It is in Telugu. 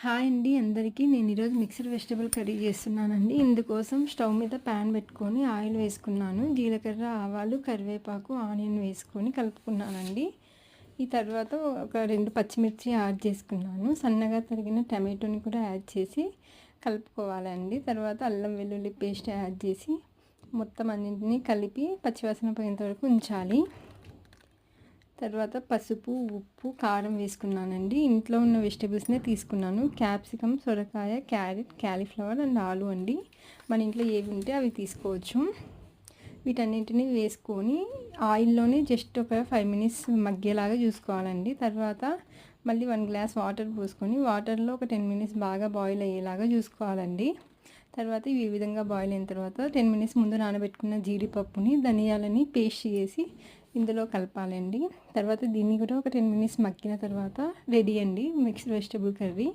హాయ్ అండి అందరికీ. నేను ఈరోజు మిక్స్డ్ వెజిటబుల్ కర్రీ చేస్తున్నానండి. ఇందుకోసం స్టవ్ మీద ప్యాన్ పెట్టుకొని ఆయిల్ వేసుకున్నాను. జీలకర్ర, ఆవాలు, కరివేపాకు, ఆనియన్ వేసుకొని కలుపుకున్నానండి. ఈ తర్వాత ఒక 2 పచ్చిమిర్చి యాడ్ చేసుకున్నాను. సన్నగా తరిగిన టమాటోని కూడా యాడ్ చేసి కలుపుకోవాలండి. తర్వాత అల్లం వెల్లుల్లి పేస్ట్ యాడ్ చేసి మొత్తం అన్నింటినీ కలిపి పచ్చివాసన పోయేంత వరకు ఉంచాలి. తర్వాత పసుపు, ఉప్పు, కారం వేసుకున్నానండి. ఇంట్లో ఉన్న వెజిటబుల్స్నే తీసుకున్నాను. క్యాప్సికమ్, సొరకాయ, క్యారెట్, క్యాలీఫ్లవర్ అండ్ ఆలు అండి. మన ఇంట్లో ఏవి ఉంటే అవి తీసుకోవచ్చు. వీటన్నింటినీ వేసుకొని ఆయిల్లోనే జస్ట్ ఒక 5 మినిట్స్ మగ్గేలాగా చూసుకోవాలండి. తర్వాత మళ్ళీ 1 గ్లాస్ వాటర్ పోసుకొని వాటర్లో ఒక 10 మినిట్స్ బాగా బాయిల్ అయ్యేలాగా చూసుకోవాలండి. తర్వాత ఈ విధంగా బాయిల్ అయిన తర్వాత 10 మినిట్స్ ముందు నానబెట్టుకున్న జీడిపప్పుని, ధనియాలని పేస్ట్ చేసి ఇందులో కలపాలండి. తర్వాత దీన్ని కూడా ఒక 10 మినిట్స్ మగ్గిన తర్వాత రెడీ అండి మిక్స్డ్ వెజిటబుల్ కర్రీ.